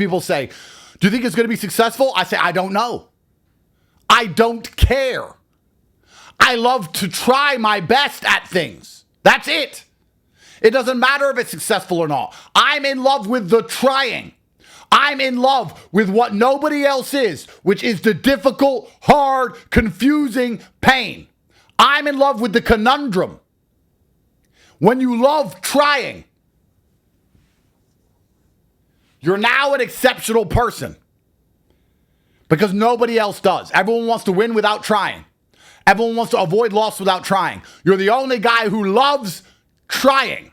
People say, do you think it's going to be successful? I say, I don't know. I don't care. I love to try my best at things. That's it. It doesn't matter if it's successful or not. I'm in love with the trying. I'm in love with what nobody else is, which is the difficult, hard, confusing pain. I'm in love with the conundrum. When you love trying, you're now an exceptional person because nobody else does. Everyone wants to win without trying. Everyone wants to avoid loss without trying. You're the only guy who loves trying.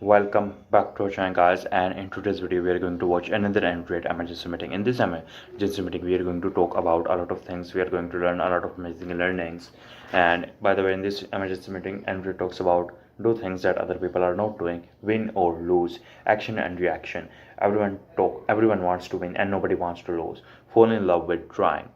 Welcome back to our channel, guys, and in today's video we are going to watch another end-to-end emergency meeting. In this emergency meeting we are going to talk about a lot of things. We are going to learn a lot of amazing learnings. And by the way, in this emergency meeting, Andrew talks about do things that other people are not doing, win or lose, action and reaction. Everyone wants to win and nobody wants to lose. Fall in love with trying.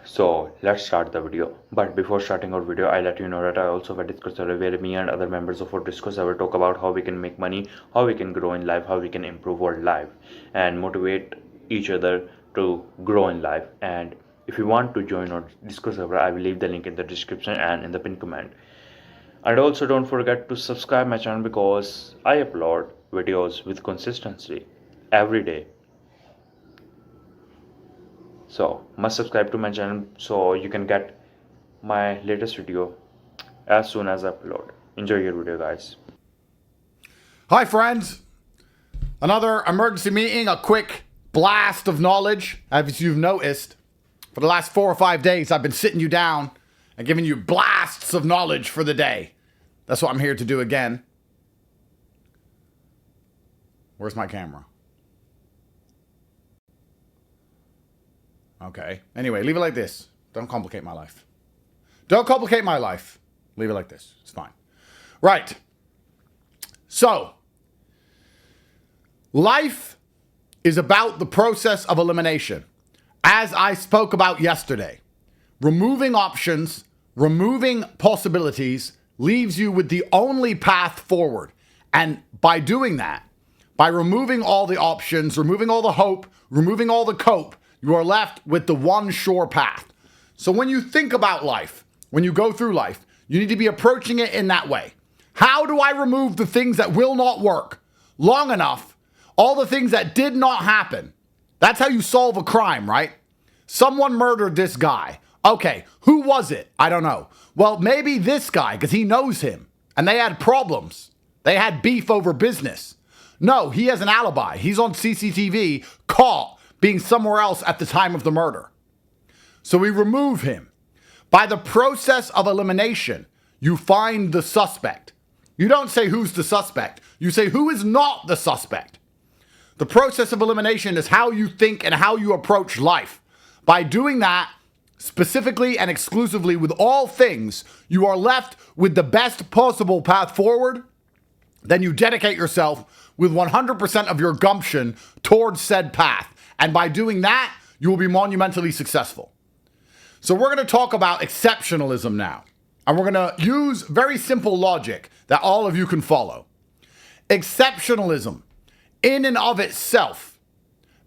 So let's start the video. But before starting our video, I let you know that I also have a Discord server where me and other members of our Discord server talk about how we can make money, how we can grow in life, how we can improve our life and motivate each other to grow in life. And if you want to join our Discord server, I will leave the link in the description and in the pinned comment. And also don't forget to subscribe my channel because I upload videos with consistency every day. So must subscribe to my channel so you can get my latest video as soon as I upload. Enjoy your video, guys. Hi, friends. Another emergency meeting, a quick blast of knowledge. As you've noticed, for the last 4 or 5 days, I've been sitting you down and giving you blasts of knowledge for the day. That's what I'm here to do again. Where's my camera? Okay. Anyway, leave it like this. Don't complicate my life. Don't complicate my life. Leave it like this. It's fine. Right. So, life is about the process of elimination. As I spoke about yesterday, removing options, removing possibilities leaves you with the only path forward. And by doing that, by removing all the options, removing all the hope, removing all the cope, you are left with the one sure path. So when you think about life, when you go through life, you need to be approaching it in that way. How do I remove the things that will not work long enough? All the things that did not happen. That's how you solve a crime, right? Someone murdered this guy. Okay, who was it? I don't know. Well, maybe this guy, because he knows him. And they had problems. They had beef over business. No, he has an alibi. He's on CCTV, caught being somewhere else at the time of the murder. So we remove him. By the process of elimination, you find the suspect. You don't say who's the suspect. You say who is not the suspect. The process of elimination is how you think and how you approach life. By doing that, specifically and exclusively with all things, you are left with the best possible path forward. Then you dedicate yourself with 100% of your gumption towards said path. And by doing that, you will be monumentally successful. So we're going to talk about exceptionalism now. And we're going to use very simple logic that all of you can follow. Exceptionalism, in and of itself,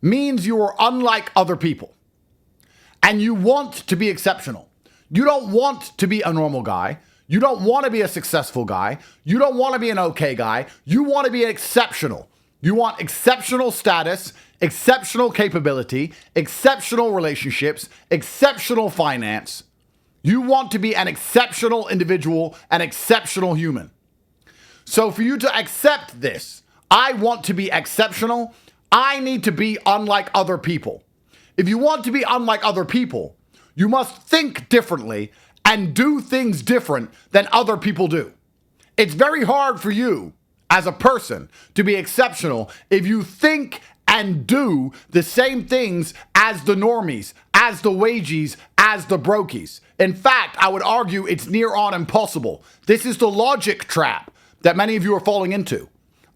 means you are unlike other people. And you want to be exceptional. You don't want to be a normal guy. You don't want to be a successful guy. You don't want to be an okay guy. You want to be exceptional. You want exceptional status, exceptional capability, exceptional relationships, exceptional finance. You want to be an exceptional individual, an exceptional human. So for you to accept this, I want to be exceptional. I need to be unlike other people. If you want to be unlike other people, you must think differently and do things different than other people do. It's very hard for you as a person to be exceptional if you think and do the same things as the normies, as the wagies, as the brokies. In fact, I would argue it's near on impossible. This is the logic trap that many of you are falling into.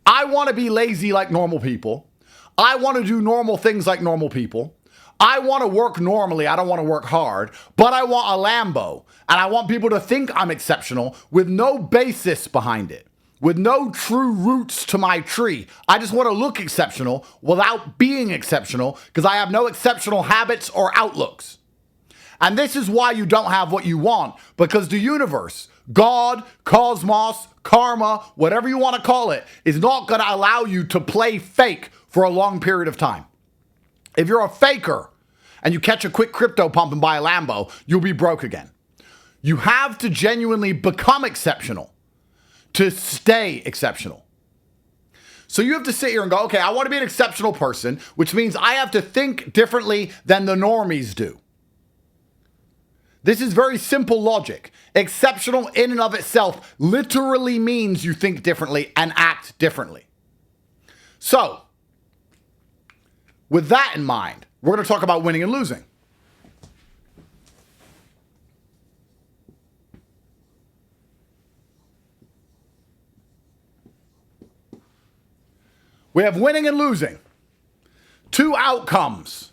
I want to be lazy like normal people. I want to do normal things like normal people. I want to work normally. I don't want to work hard, but I want a Lambo. And I want people to think I'm exceptional with no basis behind it. with no true roots to my tree. I just want to look exceptional without being exceptional because I have no exceptional habits or outlooks. And this is why you don't have what you want, because the universe, God, cosmos, karma, whatever you want to call it, is not going to allow you to play fake for a long period of time. If you're a faker and you catch a quick crypto pump and buy a Lambo, you'll be broke again. You have to genuinely become exceptional to stay exceptional. So you have to sit here and go, okay, I want to be an exceptional person, which means I have to think differently than the normies do. This is very simple logic. Exceptional in and of itself literally means you think differently and act differently. So, with that in mind, we're going to talk about winning and losing. We have winning and losing. Two outcomes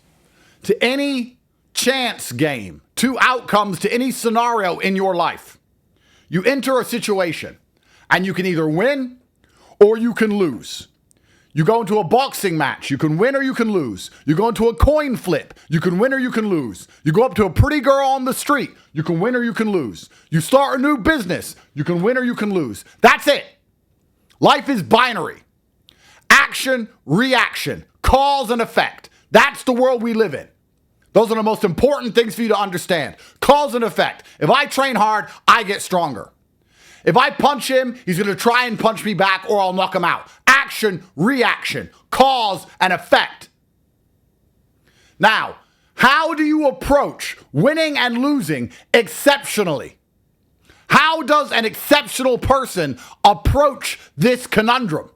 to any chance game. Two outcomes to any scenario in your life. You enter a situation and you can either win or you can lose. You go into a boxing match, you can win or you can lose. You go into a coin flip, you can win or you can lose. You go up to a pretty girl on the street, you can win or you can lose. You start a new business, you can win or you can lose. That's it. Life is binary. Action, reaction, cause and effect. That's the world we live in. Those are the most important things for you to understand. Cause and effect. If I train hard, I get stronger. If I punch him, he's going to try and punch me back or I'll knock him out. Action, reaction, cause and effect. Now, how do you approach winning and losing exceptionally? How does an exceptional person approach this conundrum?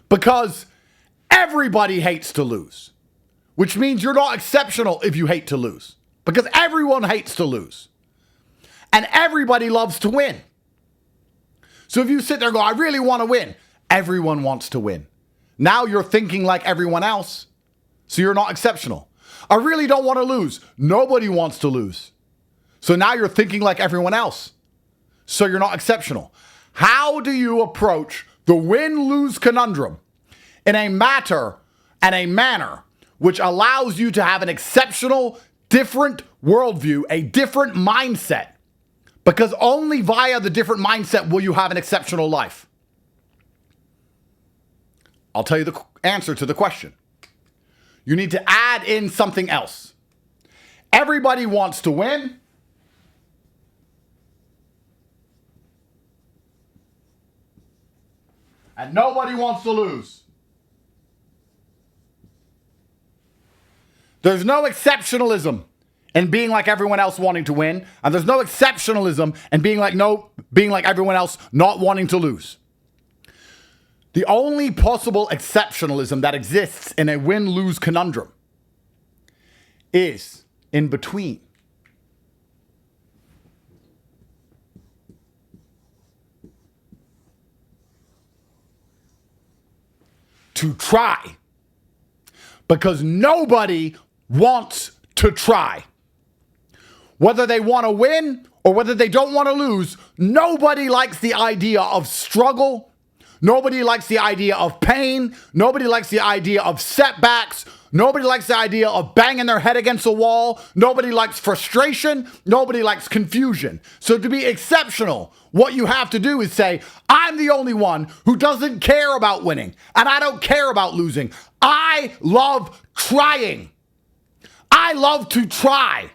Because everybody hates to lose, which means you're not exceptional if you hate to lose, because everyone hates to lose and everybody loves to win. So if you sit there and go, I really want to win, everyone wants to win. Now you're thinking like everyone else, so you're not exceptional. I really don't want to lose. Nobody wants to lose. So now you're thinking like everyone else, so you're not exceptional. How do you approach the win-lose conundrum in a matter and a manner which allows you to have an exceptional, different worldview, a different mindset? Because only via the different mindset will you have an exceptional life. I'll tell you the answer to the question. You need to add in something else. Everybody wants to win. And nobody wants to lose. There's no exceptionalism in being like everyone else wanting to win, and there's no exceptionalism in being like everyone else not wanting to lose. The only possible exceptionalism that exists in a win-lose conundrum is in between. To try. Because nobody wants to try. Whether they want to win or whether they don't want to lose, nobody likes the idea of struggle. Nobody likes the idea of pain. Nobody likes the idea of setbacks. Nobody likes the idea of banging their head against a wall. Nobody likes frustration. Nobody likes confusion. So to be exceptional, what you have to do is say, I'm the only one who doesn't care about winning, and I don't care about losing. I love trying. I love to try.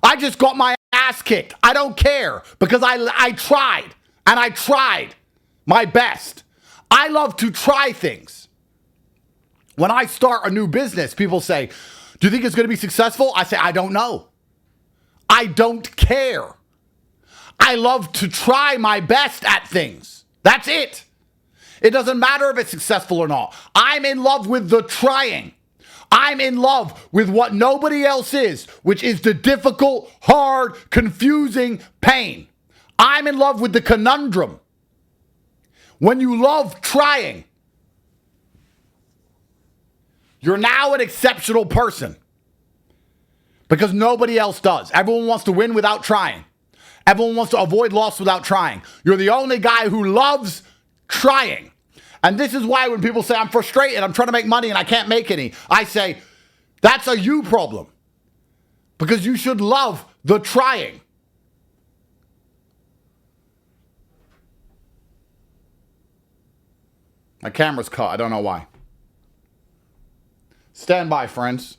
I just got my ass kicked. I don't care because I tried, and I tried my best. I love to try things. When I start a new business, people say, do you think it's going to be successful? I say, I don't know. I don't care. I love to try my best at things. That's it. It doesn't matter if it's successful or not. I'm in love with the trying. I'm in love with what nobody else is, which is the difficult, hard, confusing pain. I'm in love with the conundrum. When you love trying, you're now an exceptional person because nobody else does. Everyone wants to win without trying. Everyone wants to avoid loss without trying. You're the only guy who loves trying. And this is why when people say, I'm frustrated, I'm trying to make money and I can't make any, I say, that's a you problem. Because you should love the trying. My camera's cut. I don't know why. Stand by, friends.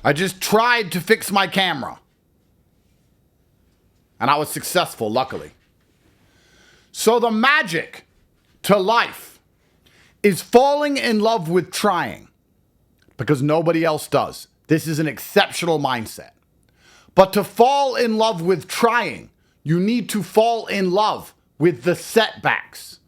I just tried to fix my camera. And I was successful, luckily. So the magic to life is falling in love with trying. Because nobody else does. This is an exceptional mindset. But to fall in love with trying, you need to fall in love with the setbacks.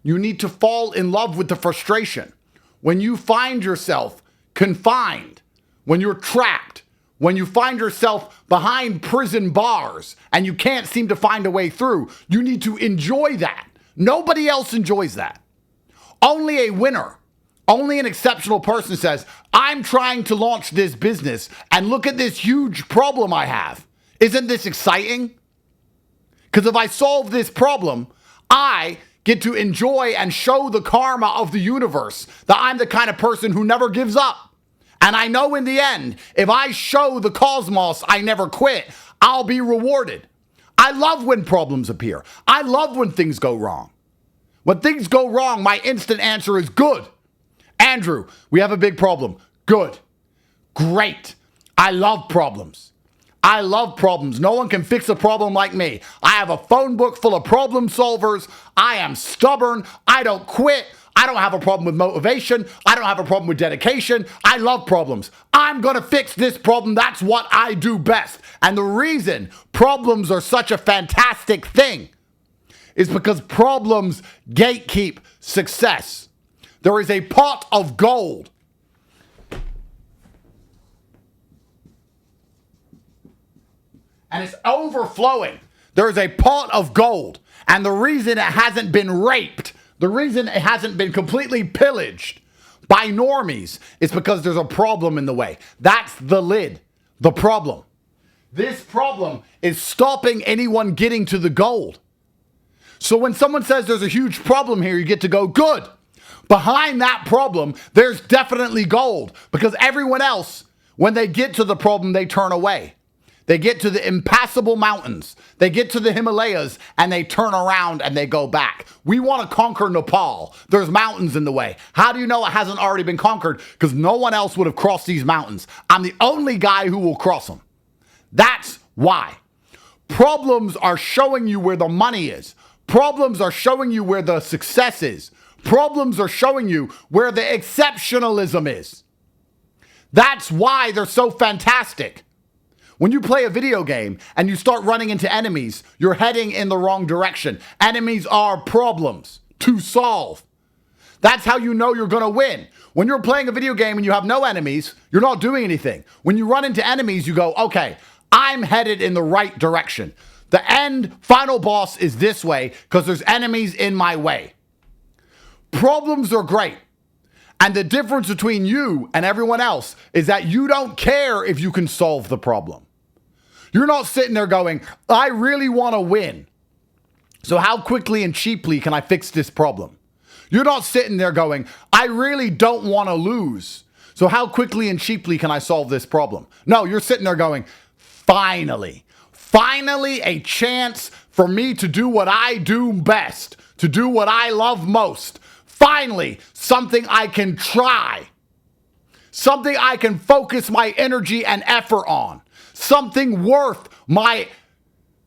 You need to fall in love with the frustration. When you find yourself confined, when you're trapped, when you find yourself behind prison bars and you can't seem to find a way through, you need to enjoy that. Nobody else enjoys that. Only a winner, only an exceptional person says, I'm trying to launch this business and look at this huge problem I have. Isn't this exciting? Because if I solve this problem, I get to enjoy and show the karma of the universe that I'm the kind of person who never gives up. And I know in the end, if I show the cosmos I never quit, I'll be rewarded. I love when problems appear. I love when things go wrong. When things go wrong, my instant answer is good. Andrew, we have a big problem. Good. Great. I love problems. I love problems. No one can fix a problem like me. I have a phone book full of problem solvers. I am stubborn. I don't quit. I don't have a problem with motivation. I don't have a problem with dedication. I love problems. I'm going to fix this problem. That's what I do best. And the reason problems are such a fantastic thing is because problems gatekeep success. There is a pot of gold. And it's overflowing. There is a pot of gold. And the reason it hasn't been raped, the reason it hasn't been completely pillaged by normies, it's because there's a problem in the way. That's the lid, the problem. This problem is stopping anyone getting to the gold. So when someone says there's a huge problem here, you get to go, good. Behind that problem, there's definitely gold, because everyone else, when they get to the problem, they turn away. They get to the impassable mountains. They get to the Himalayas and they turn around and they go back. We want to conquer Nepal. There's mountains in the way. How do you know it hasn't already been conquered? Because no one else would have crossed these mountains. I'm the only guy who will cross them. That's why. Problems are showing you where the money is. Problems are showing you where the success is. Problems are showing you where the exceptionalism is. That's why they're so fantastic. When you play a video game and you start running into enemies, you're heading in the wrong direction. Enemies are problems to solve. That's how you know you're going to win. When you're playing a video game and you have no enemies, you're not doing anything. When you run into enemies, you go, okay, I'm headed in the right direction. The end final boss is this way because there's enemies in my way. Problems are great. And the difference between you and everyone else is that you don't care if you can solve the problem. You're not sitting there going, I really want to win. So how quickly and cheaply can I fix this problem? You're not sitting there going, I really don't want to lose. So how quickly and cheaply can I solve this problem? No, you're sitting there going, finally a chance for me to do what I do best, to do what I love most. Finally, something I can try. Something I can focus my energy and effort on. Something worth my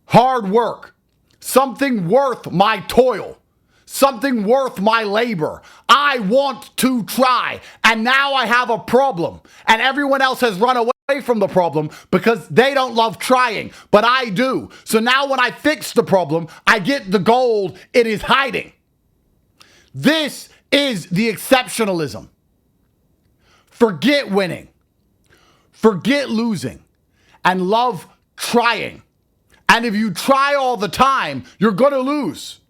hard work. Something worth my toil. Something worth my labor. I want to try. And now I have a problem. And everyone else has run away from the problem because they don't love trying. But I do. So now when I fix the problem, I get the gold it is hiding. This is the exceptionalism. Forget winning. Forget losing. And love trying. And if you try all the time, you're going to lose.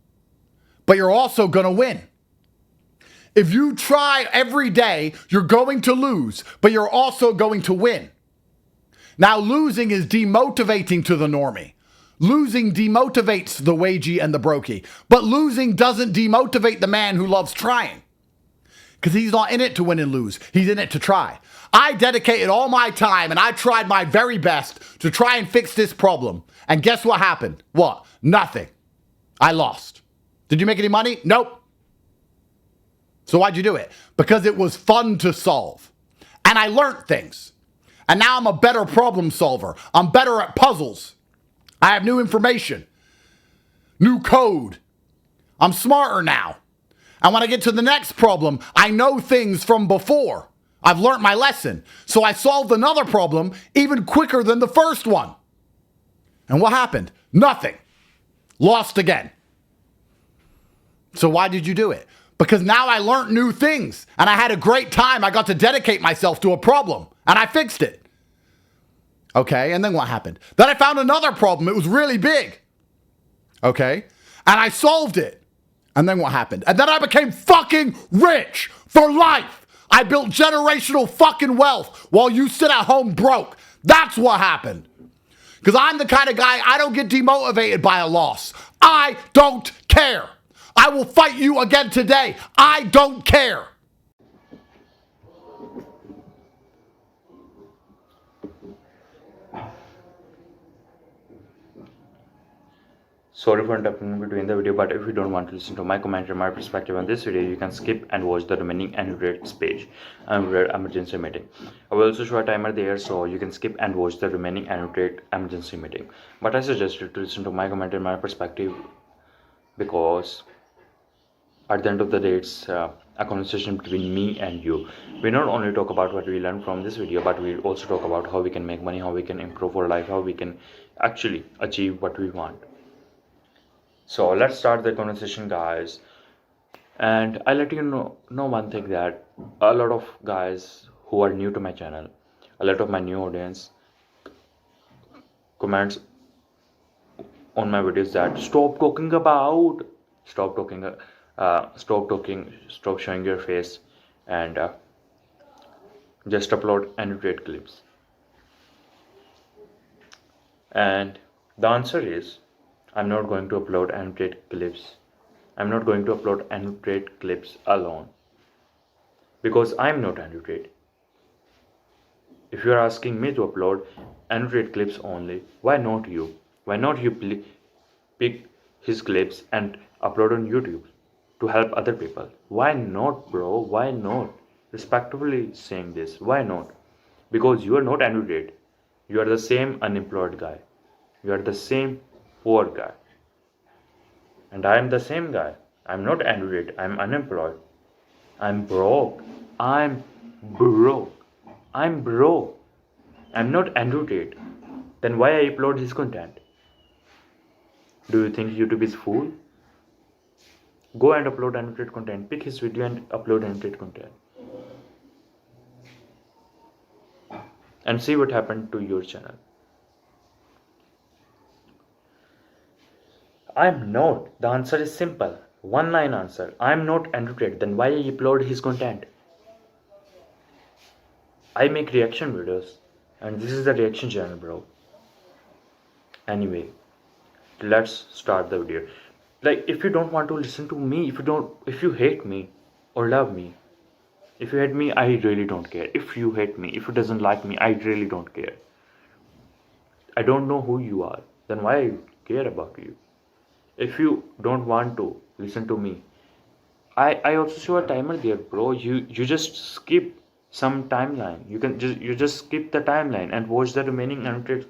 But you're also going to win. If you try every day, you're going to lose, but you're also going to win. Now, losing is demotivating to the normie. Losing demotivates the wagey and the brokey. But losing doesn't demotivate the man who loves trying. Because he's not in it to win and lose. He's in it to try. I dedicated all my time and I tried my very best to try and fix this problem. And guess what happened? What? Nothing. I lost. Did you make any money? Nope. So why'd you do it? Because it was fun to solve. And I learned things. And now I'm a better problem solver. I'm better at puzzles. I have new information. New code. I'm smarter now. And when I get to the next problem, I know things from before. I've learned my lesson. So I solved another problem even quicker than the first one. And what happened? Nothing. Lost again. So why did you do it? Because now I learned new things and I had a great time. I got to dedicate myself to a problem and I fixed it. Okay, and then what happened? Then I found another problem. It was really big. Okay, and I solved it. And then what happened? And then I became fucking rich for life. I built generational fucking wealth while you sit at home broke. That's what happened. Because I'm the kind of guy, I don't get demotivated by a loss. I don't care. I will fight you again today. I don't care. Sorry for interrupting between the video, but if you don't want to listen to my commentary, my perspective on this video, you can skip and watch the remaining annotated page. Emergency meeting. I will also show a timer there, so you can skip and watch the remaining annotated emergency meeting. But I suggest you to listen to my commentary, my perspective, because at the end of the day, it's a conversation between me and you. We not only talk about what we learned from this video, but we also talk about how we can make money, how we can improve our life, how we can actually achieve what we want. So let's start the conversation, guys. And I let you know one thing, that a lot of guys who are new to my channel, a lot of my new audience comments on my videos that stop talking, stop showing your face, and just upload annotate clips? And the answer is, I'm not going to upload annotate clips. I'm not going to upload annotate clips alone, because I'm not annotate. If you're asking me to upload annotate clips only, why not you? Why not you pick his clips and upload on YouTube to help other people? Why not, bro? Why not? Respectfully saying this, why not? Because you are not annotate. You are the same unemployed guy. You are the same poor guy. And I am the same guy. I'm not annotate. I'm unemployed. I'm broke. I'm broke. I'm broke. I'm not annotate. Then why I upload his content? Do you think YouTube is fool? Go and upload annotated content. Pick his video and upload annotated content. And see what happened to your channel. I'm not. The answer is simple. One line answer. I'm not annotated. Then why I upload his content? I make reaction videos. And this is the reaction channel, bro. Anyway, let's start the video. Like, if you don't want to listen to me, if you hate me or love me, if you hate me, I really don't care. If you hate me, if you doesn't like me, I really don't care. I don't know who you are. Then why I care about you? If you don't want to listen to me, I also show a timer there, bro. You just skip some timeline. You just skip the timeline and watch the remaining annotated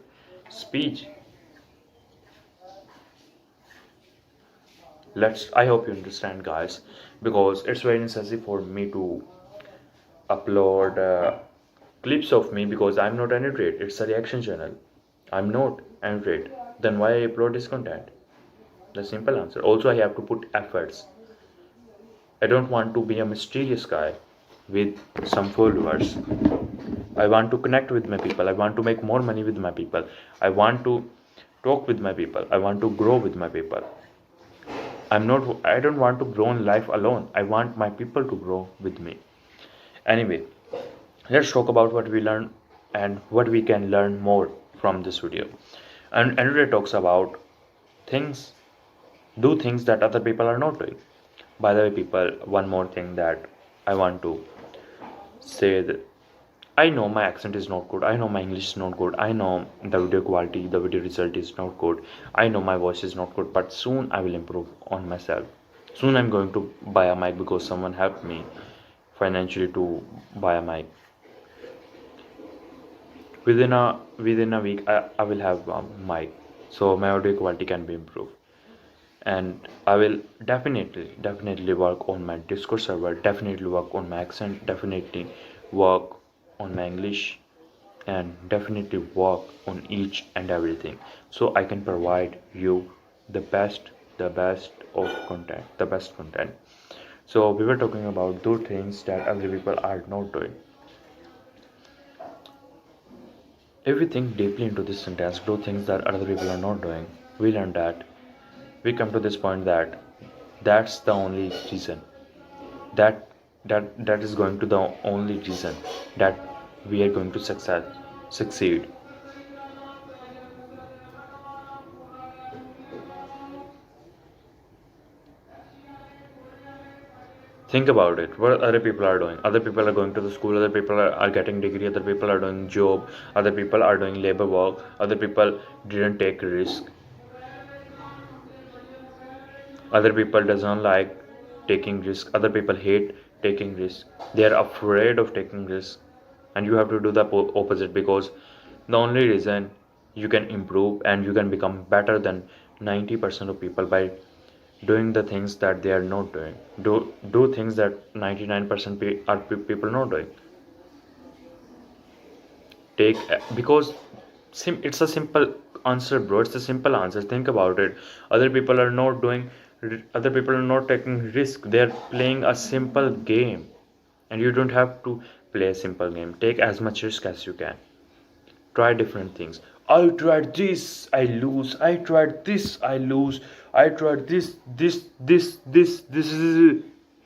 speech. I hope you understand, guys, because it's very necessary for me to upload clips of me, because I'm not annotate. It's a reaction channel. I'm not annotate. Then why I upload this content? The simple answer. Also, I have to put efforts. I don't want to be a mysterious guy with some followers. I want to connect with my people. I want to make more money with my people. I want to talk with my people. I want to grow with my people. I don't want to grow in life alone. I want my people to grow with me. Anyway, let's talk about what we learned and what we can learn more from this video. And anyway, talks about do things that other people are not doing. By the way, people, one more thing that I want to say, that I know my accent is not good. I know my English is not good. I know the video quality, the video result is not good. I know my voice is not good, but soon I will improve on myself. Soon I'm going to buy a mic, because someone helped me financially to buy a mic. Within a week, I will have a mic, so my audio quality can be improved. And I will definitely work on my Discord server, definitely work on my accent, definitely work on my English, and definitely work on each and everything, so I can provide you the best of content, the best content. So we were talking about those things that other people are not doing. If we think deeply into this sentence, do things that other people are not doing, we learn that we come to this point that that's the only reason that is going to the only reason that we are going to succeed. Think about it. What other people are doing? Other people are going to the school. Other people are getting degree. Other people are doing job. Other people are doing labor work. Other people didn't take risk. Other people doesn't like taking risk. Other people hate taking risk. They are afraid of taking risk, and you have to do the opposite, because the only reason you can improve and you can become better than 90% of people by doing the things that they are not doing. Do things that 99% people not doing. Because it's a simple answer, bro. It's a simple answer. Think about it. Other people are not doing. Other people are not taking risk. They are playing a simple game, and you don't have to play a simple game. Take as much risk as you can. Try different things. I tried this, I lose. I tried this, I lose. I tried this,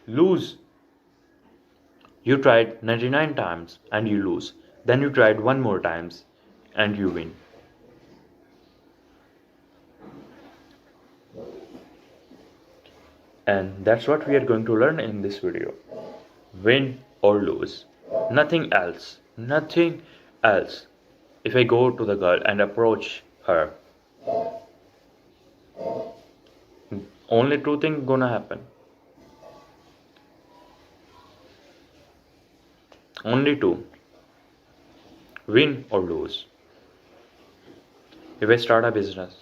lose. You tried 99 times and you lose. Then you tried one more times and you win. And that's what we are going to learn in this video. Win or lose. Nothing else. Nothing else. If I go to the girl and approach her, only two things gonna happen. Only two. Win or lose. If I start a business,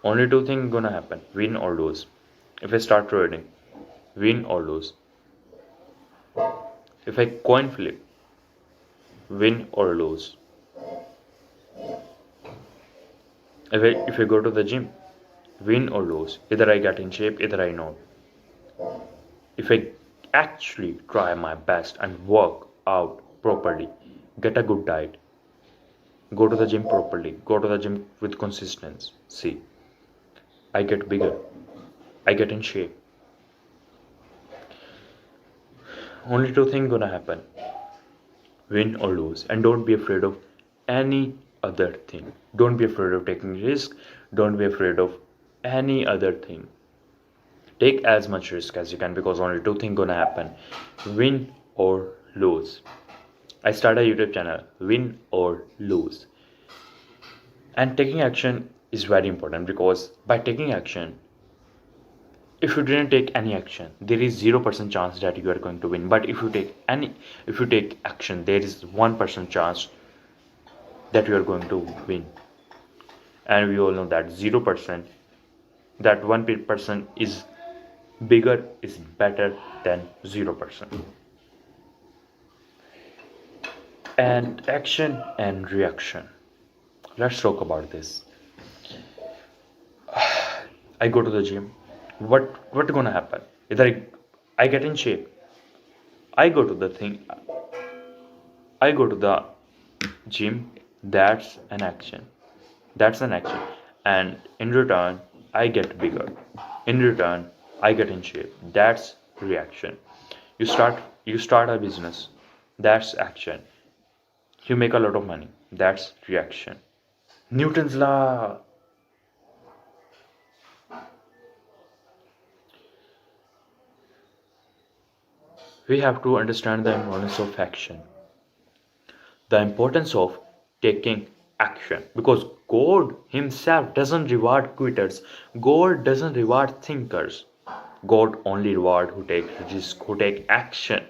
only two things gonna happen. Win or lose. If I start trading, win or lose. If I coin flip, win or lose. If I go to the gym, win or lose. Either I get in shape, either I don't. If I actually try my best and work out properly, get a good diet, go to the gym properly, go to the gym with consistency, I get bigger, I get in shape. Only two things gonna happen. Win or lose. And don't be afraid of any other thing. Don't be afraid of taking risk. Don't be afraid of any other thing. Take as much risk as you can, because only two things gonna happen. Win or lose. I start a YouTube channel. Win or lose. And taking action is very important, because by taking action, if you didn't take any action, there is 0% chance that you are going to win. But if you take action, there is 1% chance that you are going to win. And we all know that 0%, that 1% is bigger, is better than 0%. And action and reaction. Let's talk about this. I go to the gym. What gonna happen? Either I get in shape. I go to the gym. That's an action. And in return, I get bigger. In return, I get in shape. That's reaction. You start a business. That's action. You make a lot of money. That's reaction. Newton's law. We have to understand the importance of action. The importance of taking action. Because God Himself doesn't reward quitters. God doesn't reward thinkers. God only reward who take risk, who take action.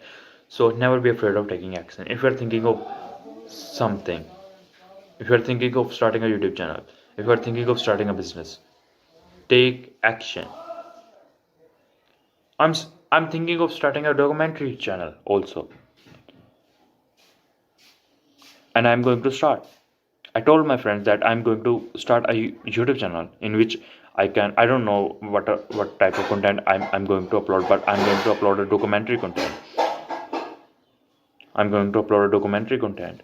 So never be afraid of taking action. If you're thinking of something, if you're thinking of starting a YouTube channel, if you're thinking of starting a business, take action. I'm thinking of starting a documentary channel also. And I'm going to start. I told my friends that I'm going to start a YouTube channel in which I don't know what type of content I'm going to upload, but I'm going to upload a documentary content.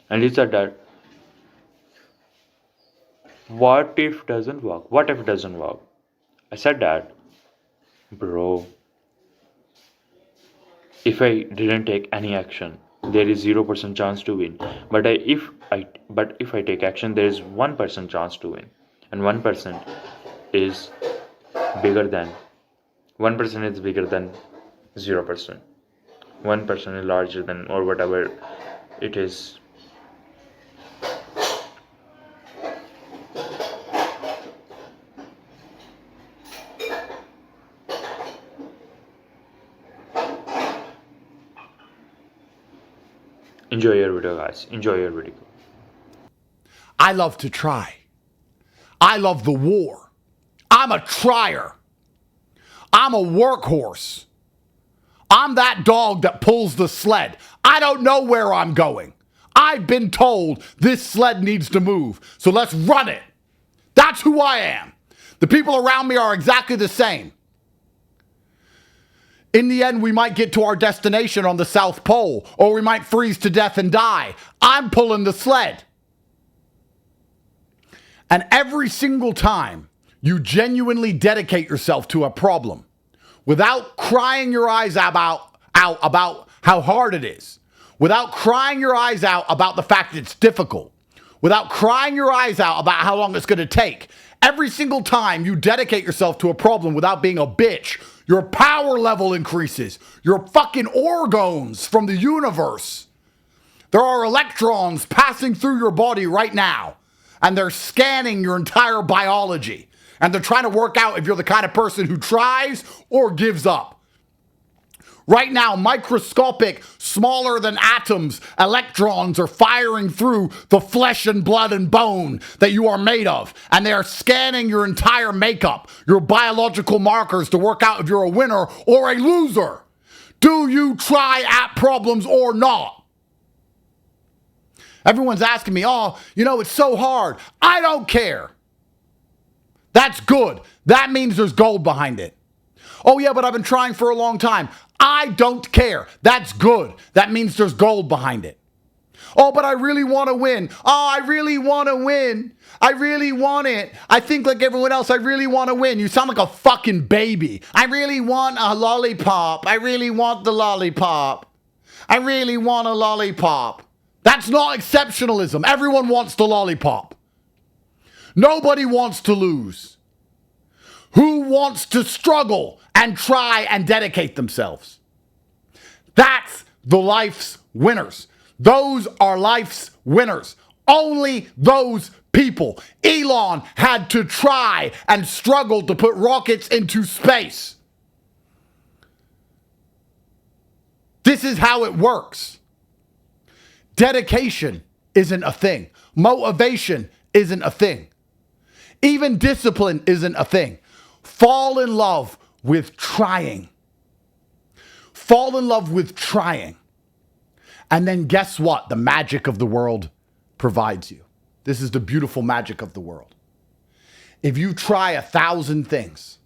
And he said that, what if it doesn't work? I said that, bro, if I didn't take any action, there is 0% chance to win. But if I take action, there is 1% chance to win. And 1% is bigger than 0%. 1% is larger than, or whatever it is. Enjoy your video, guys. Enjoy your video. I love to try. I love the war. I'm a trier. I'm a workhorse. I'm that dog that pulls the sled. I don't know where I'm going. I've been told this sled needs to move, so let's run it. That's who I am. The people around me are exactly the same. In the end, we might get to our destination on the South Pole, or we might freeze to death and die. I'm pulling the sled. And every single time you genuinely dedicate yourself to a problem, without crying your eyes out about how hard it is, without crying your eyes out about the fact that it's difficult, without crying your eyes out about how long it's going to take, every single time you dedicate yourself to a problem without being a bitch, your power level increases. Your fucking organs from the universe. There are electrons passing through your body right now, and they're scanning your entire biology. And they're trying to work out if you're the kind of person who tries or gives up. Right now, microscopic, smaller than atoms, electrons are firing through the flesh and blood and bone that you are made of. And they are scanning your entire makeup, your biological markers to work out if you're a winner or a loser. Do you try at problems or not? Everyone's asking me, oh, it's so hard. I don't care. That's good. That means there's gold behind it. Oh, yeah, but I've been trying for a long time. I don't care. That's good. That means there's gold behind it. Oh, but I really want to win. Oh, I really want to win. I really want it. I think like everyone else, I really want to win. You sound like a fucking baby. I really want a lollipop. I really want the lollipop. I really want a lollipop. That's not exceptionalism. Everyone wants the lollipop. Nobody wants to lose. Who wants to struggle and try and dedicate themselves? That's the life's winners. Those are life's winners. Only those people. Elon had to try and struggle to put rockets into space. This is how it works. Dedication isn't a thing. Motivation isn't a thing. Even discipline isn't a thing. Fall in love with trying. Fall in love with trying. And then guess what? The magic of the world provides you. This is the beautiful magic of the world. If you try 1,000 things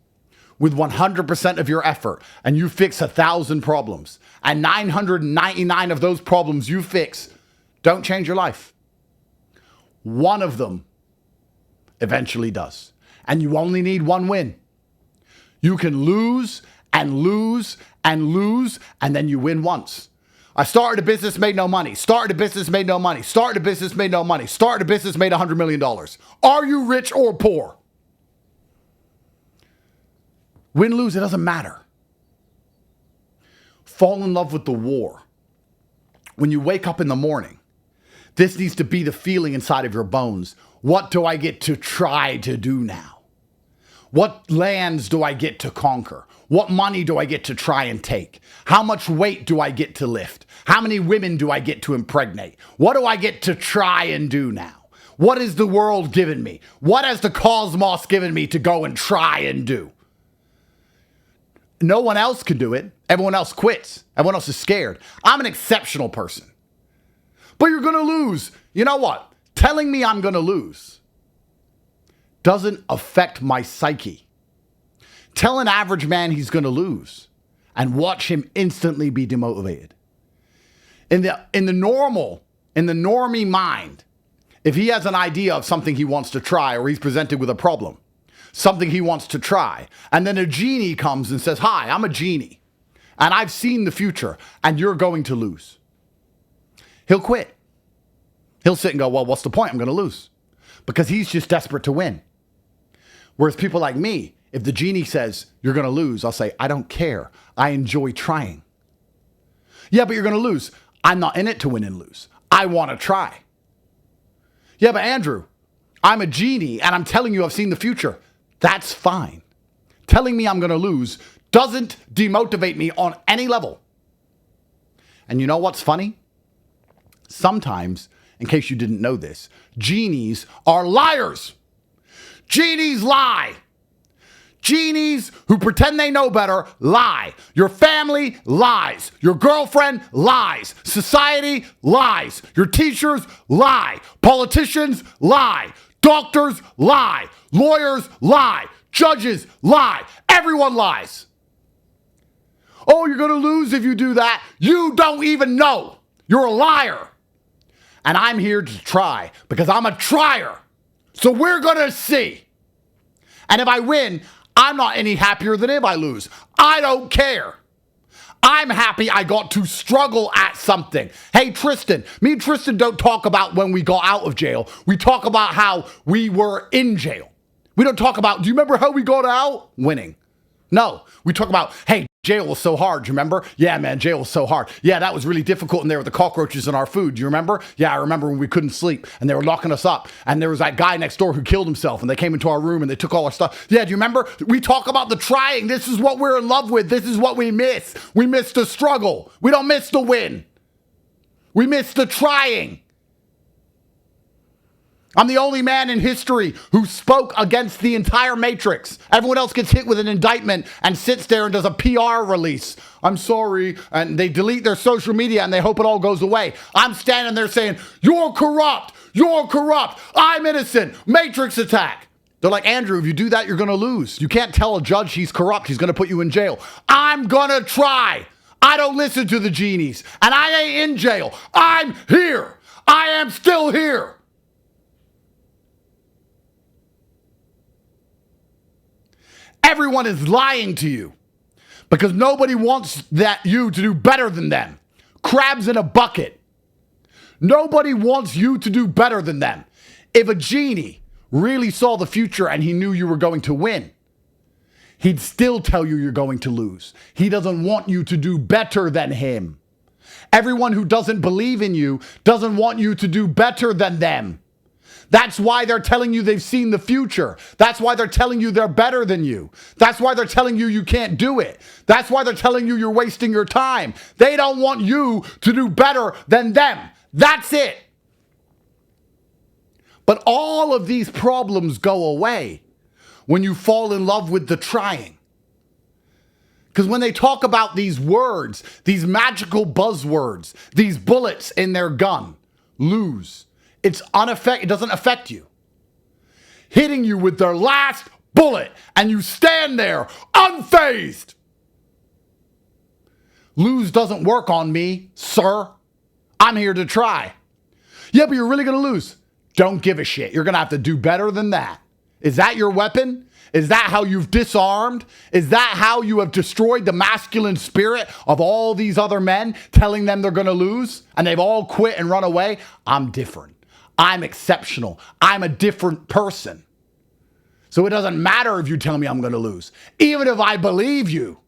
with 100% of your effort and you fix 1,000 problems and 999 of those problems you fix don't change your life, one of them eventually does. And you only need one win. You can lose and lose and lose, and then you win once. I started a business, made no money. Started a business, made no money. Started a business, made no money. Started a business, made $100 million. Are you rich or poor? Win, lose, it doesn't matter. Fall in love with the war. When you wake up in the morning, this needs to be the feeling inside of your bones. What do I get to try to do now? What lands do I get to conquer? What money do I get to try and take? How much weight do I get to lift? How many women do I get to impregnate? What do I get to try and do now? What has the world given me? What has the cosmos given me to go and try and do? No one else can do it. Everyone else quits. Everyone else is scared. I'm an exceptional person. But you're going to lose. You know what? Telling me I'm going to lose doesn't affect my psyche. Tell an average man he's going to lose and watch him instantly be demotivated. In the normie mind, if he has an idea of something he wants to try or he's presented with a problem, something he wants to try, and then a genie comes and says, "Hi, I'm a genie and I've seen the future and you're going to lose," he'll quit. He'll sit and go, "Well, what's the point? I'm going to lose," because he's just desperate to win. Whereas people like me, if the genie says, "You're going to lose," I'll say, "I don't care. I enjoy trying." "Yeah, but you're going to lose." "I'm not in it to win and lose. I want to try." "Yeah, but Andrew, I'm a genie and I'm telling you I've seen the future." That's fine. Telling me I'm going to lose doesn't demotivate me on any level. And you know what's funny? Sometimes, in case you didn't know this, genies are liars. Genies lie. Genies who pretend they know better lie. Your family lies. Your girlfriend lies. Society lies. Your teachers lie. Politicians lie. Doctors lie. Lawyers lie. Judges lie. Everyone lies. "Oh, you're going to lose if you do that." You don't even know. You're a liar. And I'm here to try because I'm a trier. So we're going to see. And if I win, I'm not any happier than if I lose. I don't care. I'm happy I got to struggle at something. Hey, Tristan, me and Tristan don't talk about when we got out of jail. We talk about how we were in jail. We don't talk about, do you remember how we got out? Winning. No, we talk about, hey, jail was so hard, you remember? Yeah, man, jail was so hard. Yeah, that was really difficult, and there were the cockroaches in our food. Do you remember? Yeah, I remember when we couldn't sleep, and they were locking us up, and there was that guy next door who killed himself, and they came into our room, and they took all our stuff. Yeah, do you remember? We talk about the trying. This is what we're in love with. This is what we miss. We miss the struggle. We don't miss the win. We miss the trying. I'm the only man in history who spoke against the entire Matrix. Everyone else gets hit with an indictment and sits there and does a PR release. I'm sorry. And they delete their social media and they hope it all goes away. I'm standing there saying, you're corrupt. You're corrupt. I'm innocent. Matrix attack. They're like, Andrew, if you do that, you're going to lose. You can't tell a judge he's corrupt. He's going to put you in jail. I'm going to try. I don't listen to the genies. And I ain't in jail. I'm here. I am still here. Everyone is lying to you because nobody wants you to do better than them. Crabs in a bucket. Nobody wants you to do better than them. If a genie really saw the future and he knew you were going to win, he'd still tell you you're going to lose. He doesn't want you to do better than him. Everyone who doesn't believe in you doesn't want you to do better than them. That's why they're telling you they've seen the future. That's why they're telling you they're better than you. That's why they're telling you you can't do it. That's why they're telling you you're wasting your time. They don't want you to do better than them. That's it. But all of these problems go away when you fall in love with the trying. Because when they talk about these words, these magical buzzwords, these bullets in their gun, lose. It doesn't affect you. Hitting you with their last bullet and you stand there unfazed. Lose doesn't work on me, sir. I'm here to try. Yeah, but you're really going to lose. Don't give a shit. You're going to have to do better than that. Is that your weapon? Is that how you've disarmed? Is that how you have destroyed the masculine spirit of all these other men, telling them they're going to lose and they've all quit and run away? I'm different. I'm exceptional. I'm a different person. So it doesn't matter if you tell me I'm going to lose. Even if I believe you,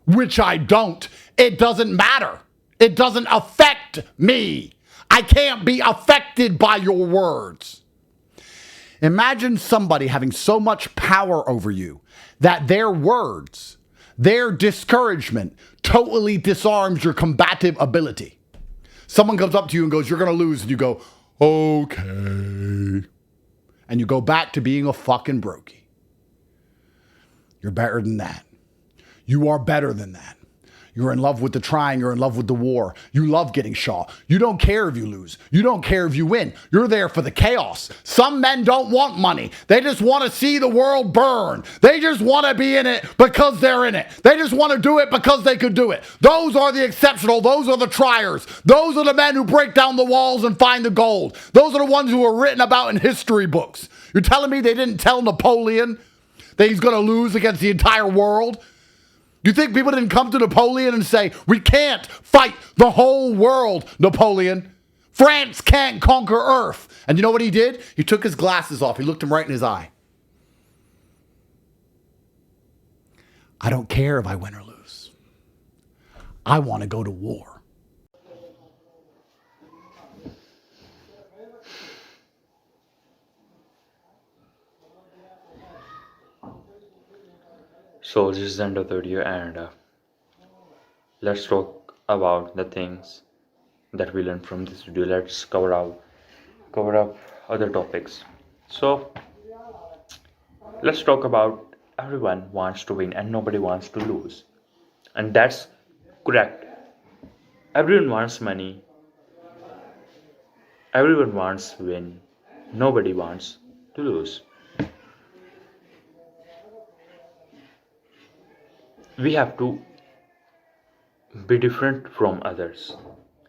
which I don't, it doesn't matter. It doesn't affect me. I can't be affected by your words. Imagine somebody having so much power over you that their words, their discouragement totally disarms your combative ability. Someone comes up to you and goes, you're going to lose. And you go, okay. And you go back to being a fucking brokey. You're better than that. You are better than that. You're in love with the trying. You're in love with the war. You love getting shot. You don't care if you lose. You don't care if you win. You're there for the chaos. Some men don't want money. They just want to see the world burn. They just want to be in it because they're in it. They just want to do it because they could do it. Those are the exceptional. Those are the triers. Those are the men who break down the walls and find the gold. Those are the ones who are written about in history books. You're telling me they didn't tell Napoleon that he's going to lose against the entire world? You think people didn't come to Napoleon and say, we can't fight the whole world, Napoleon. France can't conquer Earth. And you know what he did? He took his glasses off. He looked him right in his eye. I don't care if I win or lose. I want to go to war. So this is the end of the video, and let's talk about the things that we learned from this video. Let's cover up other topics. So let's talk about everyone wants to win and nobody wants to lose, and that's correct. Everyone wants money, everyone wants to win, nobody wants to lose. We have to be different from others.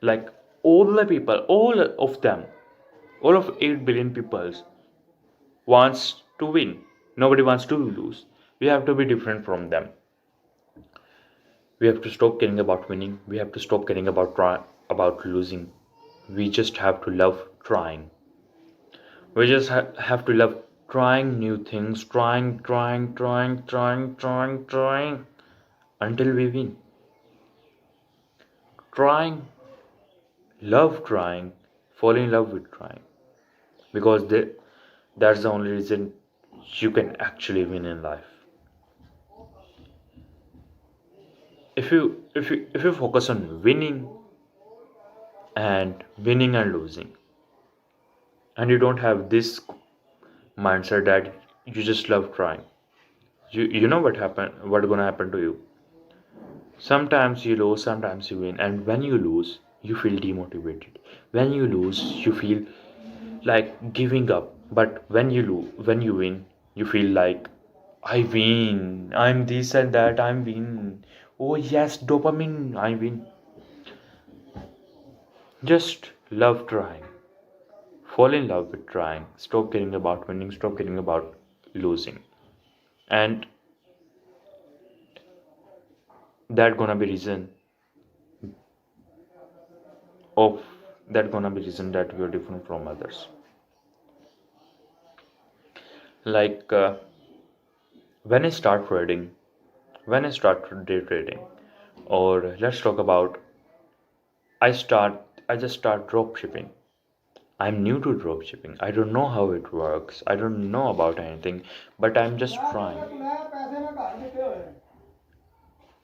Like all the people, all of 8 billion people wants to win. Nobody wants to lose. We have to be different from them. We have to stop caring about winning. We have to stop caring about losing. We just have to love trying. We just have to love trying new things, trying until we win. Trying, love trying, fall in love with trying, because that's the only reason you can actually win in life. If you focus on winning and losing, and you don't have this mindset that you just love trying, you know what gonna happen to you. Sometimes you lose, sometimes you win, and when you lose you feel demotivated. When you lose you feel like giving up. But when you win, you feel like, I win, I'm this and that, I'm win. Oh yes, dopamine, I win. Just love trying. Fall in love with trying. Stop caring about winning, stop caring about losing. And that gonna be reason of that gonna be reason that we are different from others. Like when I start trading, when I start day trading, or let's talk about, I just start drop shipping. I'm new to drop shipping. I don't know how it works. I don't know about anything, but I'm just trying.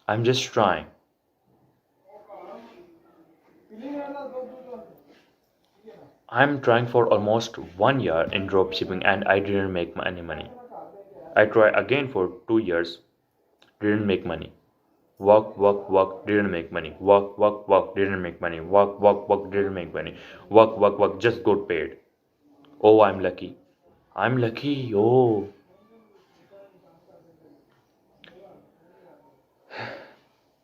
I'm just trying. I'm trying for almost 1 year in drop shipping and I didn't make any money. I try again for 2 years, didn't make money. Work, didn't make money. Work, didn't make money. Work, didn't make money. Work, just got paid. Oh, I'm lucky. I'm lucky. Oh,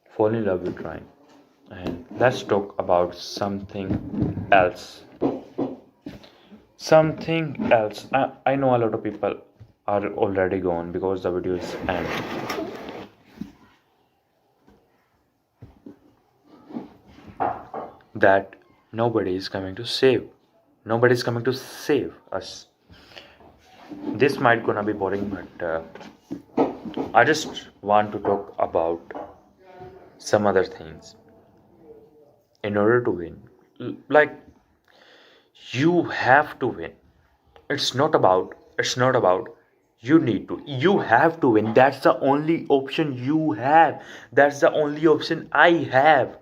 fall in love with trying. And let's talk about something else. Something else. I know a lot of people are already gone because the video is end. That nobody is coming to save. Nobody is coming to save us. This might gonna be boring, but I just want to talk about some other things. In order to win, like, you have to win. It's not about you need to, you have to win. That's the only option you have. That's the only option I have.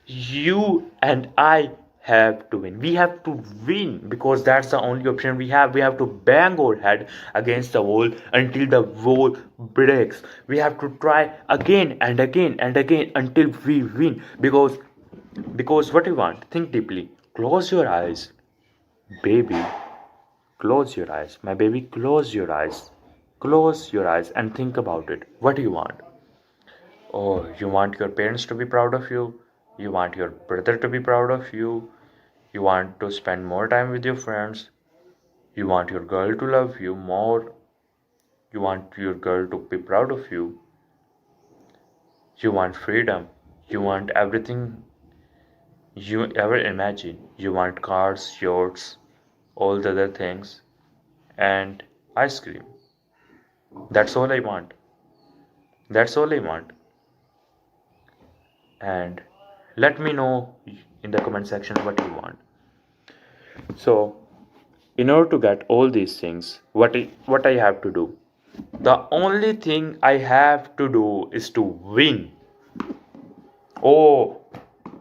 You and I have to win. We have to win because that's the only option we have. We have to bang our head against the wall until the wall breaks. We have to try again and again and again until we win. Because what you want, think deeply. Close your eyes, baby. Close your eyes, my baby. Close your eyes. Close your eyes and think about it. What do you want? Oh, you want your parents to be proud of you. You want your brother to be proud of you. You want to spend more time with your friends. You want your girl to love you more. You want your girl to be proud of you. You want freedom. You want everything you ever imagine. You want cars, yachts, all the other things, and ice cream. That's all I want. That's all I want. And let me know in the comment section what you want. So, in order to get all these things, what I have to do? The only thing I have to do is to win. Oh,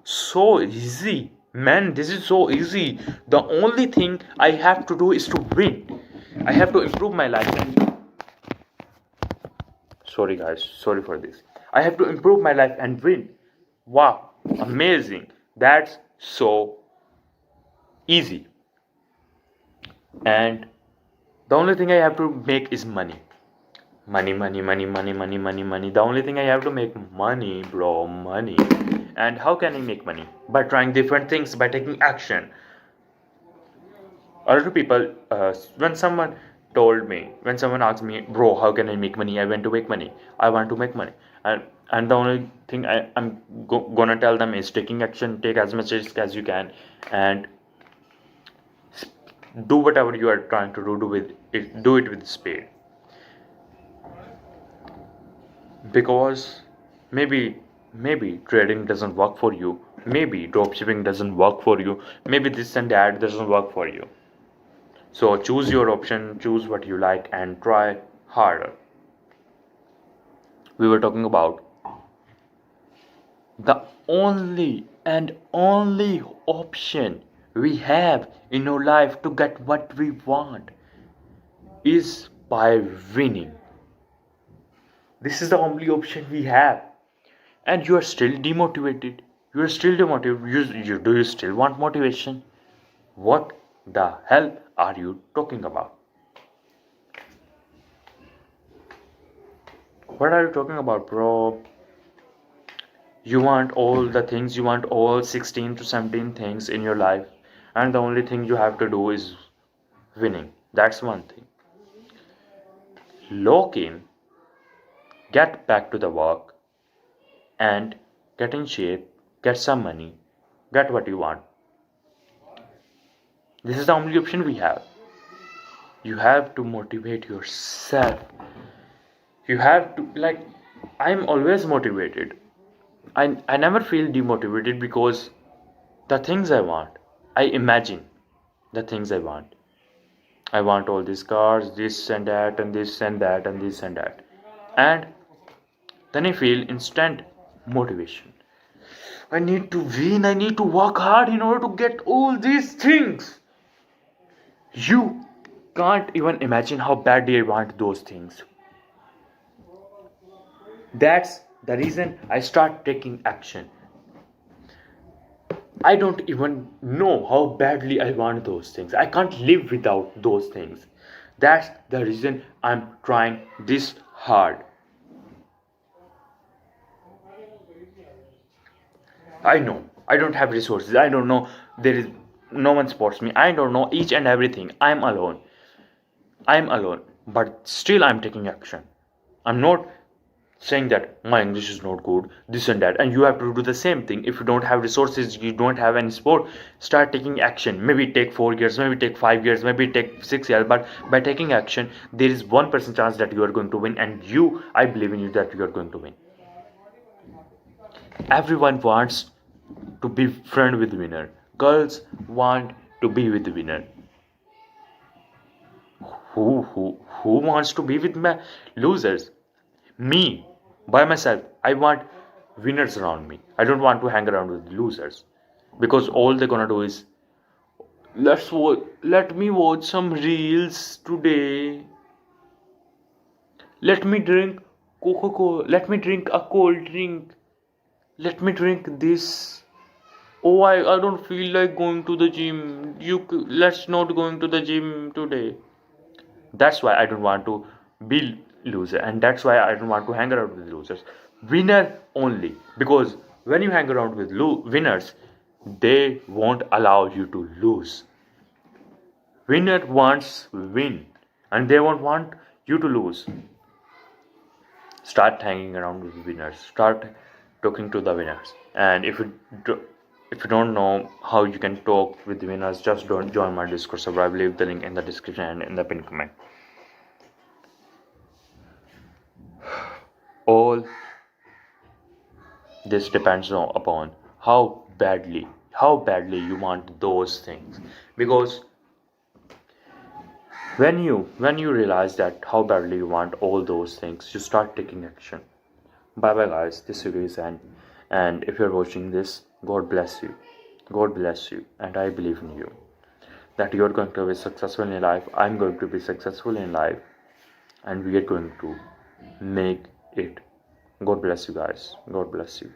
so easy. Man, this is so easy. The only thing I have to do is to win. I have to improve my life. Sorry, guys. Sorry for this. I have to improve my life and win. Wow, amazing. That's so easy. And the only thing I have to make is money. Money. The only thing I have to make money, bro, money. And how can I make money? By trying different things, by taking action. A lot of people, when someone told me, when someone asked me, bro, how can I make money? I want to make money. I want to make money. And the only thing I'm gonna tell them is taking action, take as much risk as you can, and do whatever you are trying to do it with speed. Because maybe trading doesn't work for you, maybe dropshipping doesn't work for you, maybe this and that doesn't work for you. So choose your option, choose what you like, and try harder. We were talking about the only and only option we have in our life to get what we want is by winning. This is the only option we have. And you are still demotivated. You are still demotivated. Do you still want motivation? What the hell are you talking about? What are you talking about, bro? You want all the things, you want all 16 to 17 things in your life, and the only thing you have to do is winning. That's one thing. Lock in, get back to the work, and get in shape, get some money, get what you want. This is the only option we have. You have to motivate yourself. You have to, like, I'm always motivated. I never feel demotivated because the things I want, I imagine the things I want. I want all these cars, this and that, and this and that, and this and that. And then I feel instant motivation. I need to win, I need to work hard in order to get all these things. You can't even imagine how badly I want those things. That's the reason I start taking action. I don't even know how badly I want those things. I can't live without those things. That's the reason I'm trying this hard. I know I don't have resources. I don't know, there is no one supports me. I don't know each and everything. I'm alone. But still I'm taking action. I'm not saying that my English is not good, this and that, and you have to do the same thing. If you don't have resources, you don't have any support, start taking action. Maybe take 4 years, maybe take 5 years, maybe take 6 years, but by taking action, there is 1% chance that you are going to win, and I believe in you that you are going to win. Everyone wants to be friend with winner. Girls want to be with the winner. Who wants to be with my losers? Me, by myself. I want winners around me. I don't want to hang around with losers, because all they're gonna do is let me watch some reels today. Let me drink Coca-Cola. Let me drink a cold drink. Let me drink this. Oh, I don't feel like going to the gym. Let's not going to the gym today. That's why I don't want to be loser, and that's why I don't want to hang around with losers. Winner only, because when you hang around with winners, they won't allow you to lose. Winner wants win, and they won't want you to lose. Start hanging around with winners. Start talking to the winners. And if you don't know how you can talk with the winners, just don't join my Discord server. I will leave the link in the description and in the pinned comment. All this depends upon how badly you want those things. Because when you realize that how badly you want all those things, you start taking action. Bye bye guys, this video is end, and if you're watching this, God bless you, and I believe in you that you're going to be successful in life. I'm going to be successful in life, and we are going to make it. God bless you guys. God bless you.